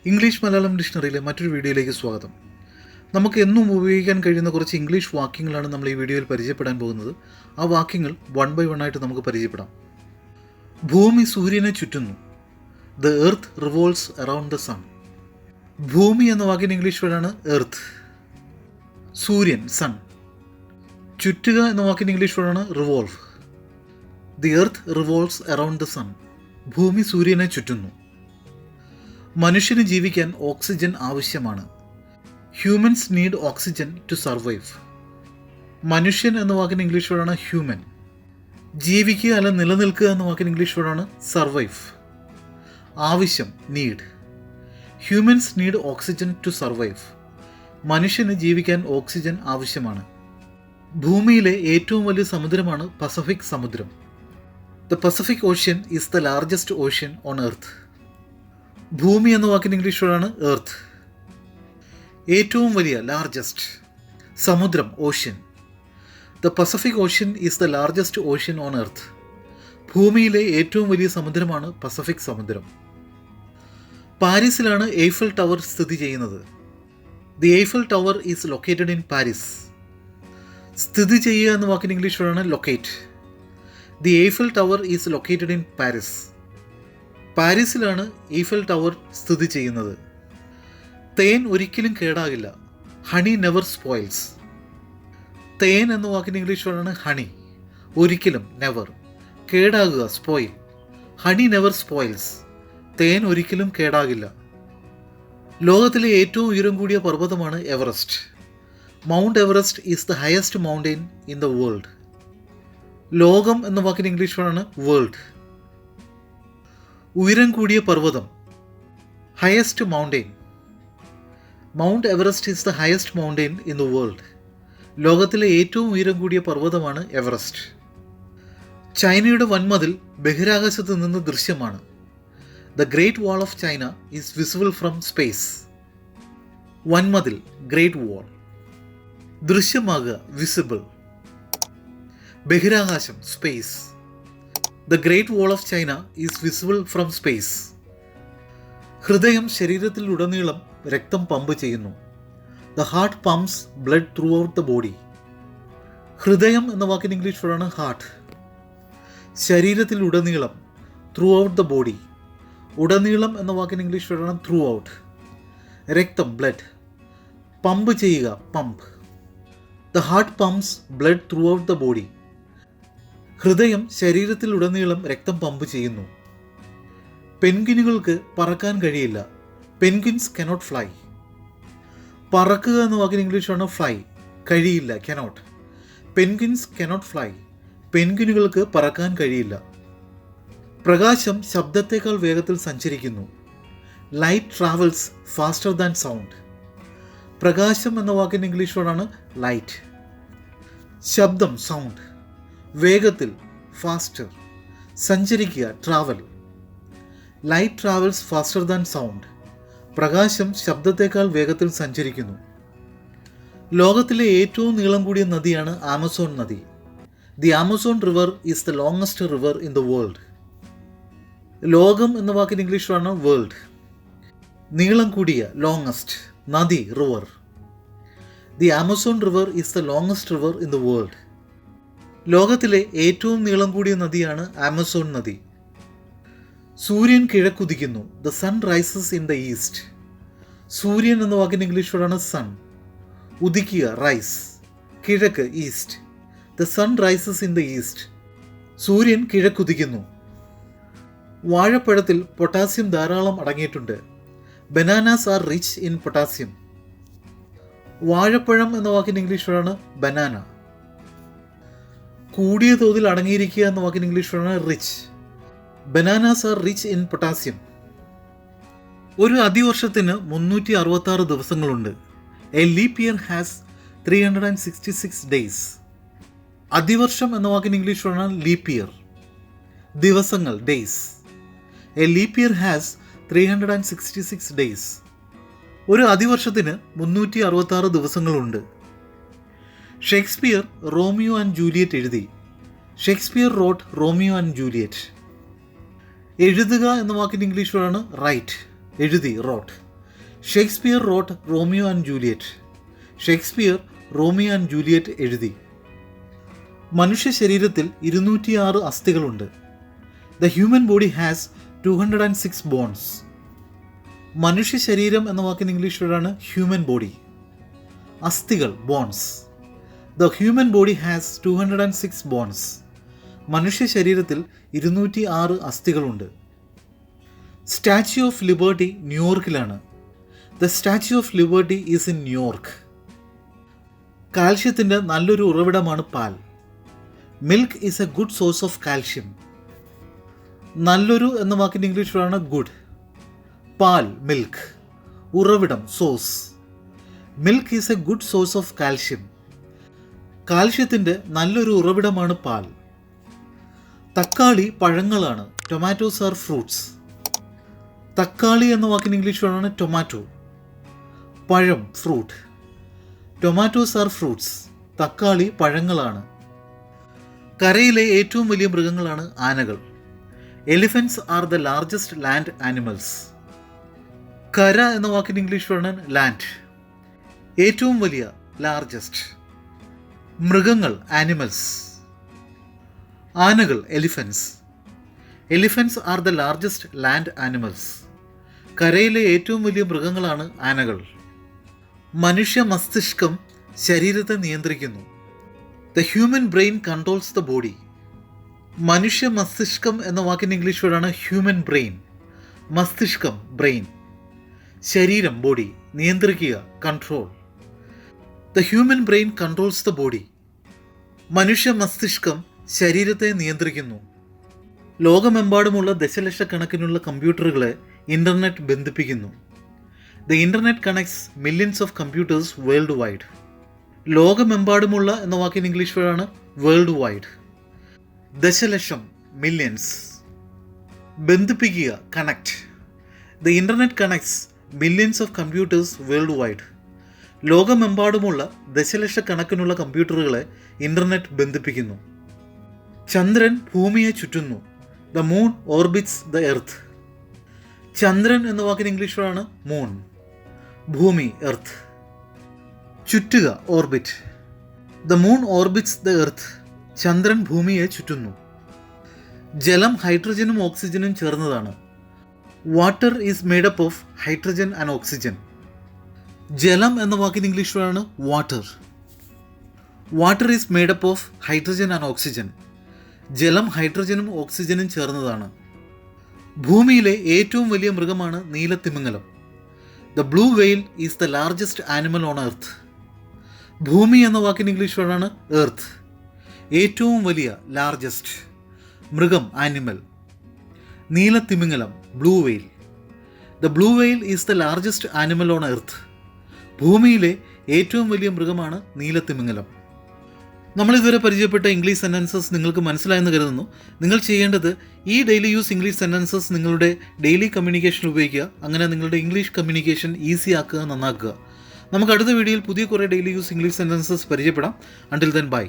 English Malayalam ഡിക്ഷണറിയിലെ മറ്റൊരു വീഡിയോയിലേക്ക് സ്വാഗതം. നമുക്ക് എന്നും ഉപയോഗിക്കാൻ കഴിയുന്ന കുറച്ച് ഇംഗ്ലീഷ് വാക്യങ്ങളാണ് നമ്മൾ ഈ വീഡിയോയിൽ പരിചയപ്പെടാൻ പോകുന്നത്. ആ വാക്യങ്ങൾ വൺ ബൈ വൺ ആയിട്ട് നമുക്ക് പരിചയപ്പെടാം. ഭൂമി സൂര്യനെ ചുറ്റുന്നു. The earth revolves around the sun. ഭൂമി എന്ന വാക്കിൻ്റെ ഇംഗ്ലീഷ് വേർഡാണ് എർത്ത്. സൂര്യൻ സൺ. ചുറ്റുക എന്ന വാക്കിൻ്റെ ഇംഗ്ലീഷ് വേർഡാണ് revolve. The earth revolves around the sun. ഭൂമി സൂര്യനെ ചുറ്റുന്നു. മനുഷ്യന് ജീവിക്കാൻ ഓക്സിജൻ ആവശ്യമാണ്. Humans need oxygen to survive. മനുഷ്യൻ എന്ന വാക്കിന് ഇംഗ്ലീഷ് വേർഡാണ് ഹ്യൂമൻ. ജീവിക്കുക അല്ല നിലനിൽക്കുക എന്ന വാക്കിന് ഇംഗ്ലീഷ് വേർഡാണ് സർവൈവ്. ആവശ്യം need. Humans need oxygen to survive. മനുഷ്യന് ജീവിക്കാൻ ഓക്സിജൻ ആവശ്യമാണ്. ഭൂമിയിലെ ഏറ്റവും വലിയ സമുദ്രമാണ് പസഫിക് സമുദ്രം. The Pacific ocean is the largest ocean on earth. ഭൂമി എന്ന വാക്കിന് ഇംഗ്ലീഷ് വേർഡാണ് എർത്ത്. ഏറ്റവും വലിയ ലാർജസ്റ്റ് സമുദ്രം ocean. The Pacific ocean is the largest ocean on earth. ഭൂമിയിലെ ഏറ്റവും വലിയ സമുദ്രമാണ് പസഫിക് സമുദ്രം. പാരീസിലാണ് എയ്ഫൽ ടവർ സ്ഥിതി ചെയ്യുന്നത്. The Eiffel tower is located in Paris. സ്ഥിതി ചെയ്യുക എന്ന വാക്കിന് ഇംഗ്ലീഷ് വേർഡാണ് locate. The Eiffel tower is located in Paris. പാരീസിലാണ് ഈഫൽ ടവർ സ്ഥിതി ചെയ്യുന്നത്. തേൻ ഒരിക്കലും കേടാകില്ല. Honey never spoils. തേൻ എന്ന വാക്കിന് ഇംഗ്ലീഷ് വേർഡാണ് ഹണി. ഒരിക്കലും നെവർ. കേടാകുക സ്പോയിൽ. Honey never spoils. തേൻ ഒരിക്കലും കേടാകില്ല. ലോകത്തിലെ ഏറ്റവും ഉയരം കൂടിയ പർവ്വതമാണ് Everest. Mount Everest is the highest mountain in the world. ലോകം എന്ന വാക്കിന് ഇംഗ്ലീഷ് വേർഡാണ് വേൾഡ്. ഉയരം കൂടിയ പർവ്വതം highest mountain. Mount Everest is the highest mountain in the world. ലോകത്തിലെ ഏറ്റവും ഉയരം കൂടിയ പർവ്വതമാണ് എവറസ്റ്റ്. ചൈനയുടെ വൻമതിൽ ബഹിരാകാശത്ത് നിന്ന് ദൃശ്യമാണ്. The great wall of China is visible from space. വൻമതിൽ ഗ്രേറ്റ് വാൾ. ദൃശ്യമാകുക വിസിബിൾ. ബഹിരാകാശം space. The Great Wall of China is visible from space. ഹൃദയം ശരീരത്തിലുടനീളം രക്തം പമ്പ് ചെയ്യുന്നു. The heart pumps blood throughout the body. ഹൃദയം എന്ന വാക്കിന് ഇംഗ്ലീഷ് വേർഡാണ് ഹാർട്ട്. ശരീരത്തിലുടനീളം ത്രൂ ഔട്ട് ദ ബോഡി. ഉടനീളം എന്ന വാക്കിന് ഇംഗ്ലീഷ് വേർഡാണ് ത്രൂ ഔട്ട്. രക്തം ബ്ലഡ്. പമ്പ് ചെയ്യുക pump. The heart pumps blood throughout the body. ഹൃദയം ശരീരത്തിലുടനീളം രക്തം പമ്പ് ചെയ്യുന്നു. പെൻഗ്വിനുകൾക്ക് പറക്കാൻ കഴിയില്ല. Penguins cannot fly. പറക്കുക എന്ന വാക്കിന് ഇംഗ്ലീഷാണ് ഫ്ലൈ. കഴിയില്ല കനോട്ട്. Penguins cannot fly. പെൻഗ്വിനുകൾക്ക് പറക്കാൻ കഴിയില്ല. പ്രകാശം ശബ്ദത്തേക്കാൾ വേഗത്തിൽ സഞ്ചരിക്കുന്നു. Light travels faster than sound. പ്രകാശം എന്ന വാക്കിന് ഇംഗ്ലീഷ് വേർഡാണ് ലൈറ്റ്. ശബ്ദം സൗണ്ട്. വേഗത്തിൽ ഫാസ്റ്റർ. സഞ്ചരിക്കുക travel. Light travels faster than sound. പ്രകാശം ശബ്ദത്തേക്കാൾ വേഗത്തിൽ സഞ്ചരിക്കുന്നു. ലോകത്തിലെ ഏറ്റവും നീളം കൂടിയ നദിയാണ് ആമസോൺ നദി. The Amazon river is the longest river in the world. ലോകം എന്ന വാക്കിന് ഇംഗ്ലീഷ് ആണ് വേൾഡ്. നീളം കൂടിയ ലോങ്ങസ്റ്റ്. നദി river. The Amazon river is the longest river in the world. ലോകത്തിലെ ഏറ്റവും നീളം കൂടിയ നദിയാണ് ആമസോൺ നദി. സൂര്യൻ കിഴക്കുദിക്കുന്നു. The sun rises in the east. സൂര്യൻ എന്ന വാക്കിന് ഇംഗ്ലീഷ് വേർഡാണ് സൺ. ഉദിക്കുക റൈസ്. കിഴക്ക് east. The sun rises in the east. സൂര്യൻ കിഴക്കുദിക്കുന്നു. വാഴപ്പഴത്തിൽ പൊട്ടാസ്യം ധാരാളം അടങ്ങിയിട്ടുണ്ട്. Bananas are rich in potassium. വാഴപ്പഴം എന്ന വാക്കിന് ഇംഗ്ലീഷ് വേർഡാണ് ബനാന. കൂടിയ തോതിൽ അടങ്ങിയിരിക്കുക എന്ന വാക്കിന് ഇംഗ്ലീഷ് വേർഡാണ് rich. Bananas are rich in potassium. ഒരു അതിവർഷത്തിന് 366 ദിവസങ്ങളുണ്ട്. A leap year has 366 days. അതിവർഷം എന്ന വാക്കിന് ഇംഗ്ലീഷ് വേർഡാണ് ലീപ് ഇയർ. ദിവസങ്ങൾ days. A leap year has 366 days. ഒരു അതിവർഷത്തിന് 366 ദിവസങ്ങളുണ്ട്. ഷേക്സ്പിയർ റോമിയോ ആൻഡ് ജൂലിയറ്റ് എഴുതി. Shakespeare wrote Romeo and Juliet. എഴുതുക എന്ന വാക്കിൻ്റെ ഇംഗ്ലീഷ് വേർഡാണ് റൈറ്റ്. എഴുതി wrote. Shakespeare wrote Romeo and Juliet. Shakespeare Romeo and Juliet എഴുതി. മനുഷ്യ ശരീരത്തിൽ 206 അസ്ഥികളുണ്ട്. The human body has 206 bones. മനുഷ്യ ശരീരം എന്ന വാക്കിന് ഇംഗ്ലീഷ് വേർഡാണ് ഹ്യൂമൻ ബോഡി. അസ്ഥികൾ bones. The human body has 206 bones. മനുഷ്യ ശരീരത്തിൽ 206 അസ്ഥികളുണ്ട്. സ്റ്റാച്യു ഓഫ് ലിബർട്ടി ന്യൂയോർക്കിലാണ്. The statue of liberty is in New York. കാൽഷ്യത്തിൻ്റെ നല്ലൊരു ഉറവിടമാണ് പാൽ. Milk is a good source of calcium. നല്ലൊരു എന്ന വാക്കിൻ്റെ ഇംഗ്ലീഷ് വേർഡാണ് ഗുഡ്. പാൽ മിൽക്ക്. ഉറവിടം source. Milk is a good source of calcium. കാൽഷ്യത്തിൻ്റെ നല്ലൊരു ഉറവിടമാണ് പാൽ. തക്കാളി പഴങ്ങളാണ്. Tomatoes R fruits. തക്കാളി എന്ന വാക്കിന് ഇംഗ്ലീഷ് വേർഡാണ് ടൊമാറ്റോ. പഴം ഫ്രൂട്ട്. Tomatoes R fruits. തക്കാളി പഴങ്ങളാണ്. കരയിലെ ഏറ്റവും വലിയ മൃഗങ്ങളാണ് ആനകൾ. Elephants are the largest land animals. കര എന്ന വാക്കിന് ഇംഗ്ലീഷ് വേർഡാണ് ലാൻഡ്. ഏറ്റവും വലിയ ലാർജസ്റ്റ്. മൃഗങ്ങൾ ആനിമൽസ്. ആനകൾ elephants. Elephants are the largest land animals. കരയിലെ ഏറ്റവും വലിയ മൃഗങ്ങളാണ് ആനകൾ. മനുഷ്യ മസ്തിഷ്കം ശരീരത്തെ നിയന്ത്രിക്കുന്നു. The human brain controls the body. മനുഷ്യ മസ്തിഷ്കം എന്ന വാക്കിൻ്റെ ഇംഗ്ലീഷ് വേർഡാണ് ഹ്യൂമൻ ബ്രെയിൻ. മസ്തിഷ്കം ബ്രെയിൻ. ശരീരം ബോഡി. നിയന്ത്രിക്കുക control. The human brain controls the body. മനുഷ്യ മസ്തിഷ്കം ശരീരത്തെ നിയന്ത്രിക്കുന്നു. ലോകമെമ്പാടുമുള്ള ദശലക്ഷക്കണക്കിനുള്ള കമ്പ്യൂട്ടറുകളെ ഇൻ്റർനെറ്റ് ബന്ധിപ്പിക്കുന്നു. The internet connects millions of computers world wide. ലോകമെമ്പാടുമുള്ള എന്ന വാക്കിന് ഇംഗ്ലീഷ് വേർഡാണ് വേൾഡ് വൈഡ്. ദശലക്ഷം മില്യൺസ്. ബന്ധിപ്പിക്കുക connect. The internet connects millions of computers world wide. ലോകമെമ്പാടുമുള്ള ദശലക്ഷക്കണക്കിനുള്ള കമ്പ്യൂട്ടറുകളെ ഇൻ്റർനെറ്റ് ബന്ധിപ്പിക്കുന്നു. ചന്ദ്രൻ ഭൂമിയെ ചുറ്റുന്നു. The moon orbits the earth. ചന്ദ്രൻ എന്ന വാക്കിന് ഇംഗ്ലീഷ് വേർഡാണ് മൂൺ. ഭൂമി എർത്ത്. ചുറ്റുക orbit. The moon orbits the earth. ചന്ദ്രൻ ഭൂമിയെ ചുറ്റുന്നു. ജലം ഹൈഡ്രജനും ഓക്സിജനും ചേർന്നതാണ്. Water is made up of hydrogen and oxygen. ജലം എന്ന വാക്കിന് ഇംഗ്ലീഷ് വേർഡാണ് water. Water is made up of hydrogen and oxygen. ജലം ഹൈഡ്രജനും ഓക്സിജനും ചേർന്നതാണ്. ഭൂമിയിലെ ഏറ്റവും വലിയ മൃഗമാണ് നീലത്തിമിംഗലം. The blue whale is the largest animal on earth. ഭൂമി എന്ന വാക്കിന് ഇംഗ്ലീഷ് വേർഡാണ് എർത്ത്. ഏറ്റവും വലിയ ലാർജസ്റ്റ്. മൃഗം ആനിമൽ. നീലത്തിമിംഗലം blue whale. The blue whale is the largest animal on earth. ഭൂമിയിലെ ഏറ്റവും വലിയ മൃഗമാണ് നീലത്തിമിംഗലം. നമ്മളിതുവരെ പരിചയപ്പെട്ട ഇംഗ്ലീഷ് സെൻറ്റൻസസ് നിങ്ങൾക്ക് മനസ്സിലായെന്ന് കരുതുന്നു. നിങ്ങൾ ചെയ്യേണ്ടത് ഈ ഡെയിലി യൂസ് ഇംഗ്ലീഷ് സെൻറ്റൻസസ് നിങ്ങളുടെ ഡെയിലി കമ്മ്യൂണിക്കേഷൻ ഉപയോഗിക്കുക. അങ്ങനെ നിങ്ങളുടെ ഇംഗ്ലീഷ് കമ്മ്യൂണിക്കേഷൻ ഈസി ആക്കുക, നന്നാക്കുക. നമുക്ക് അടുത്ത വീഡിയോയിൽ പുതിയ കുറേ ഡെയിലി യൂസ് ഇംഗ്ലീഷ് സെൻറ്റൻസസ് പരിചയപ്പെടാം. Until then bye.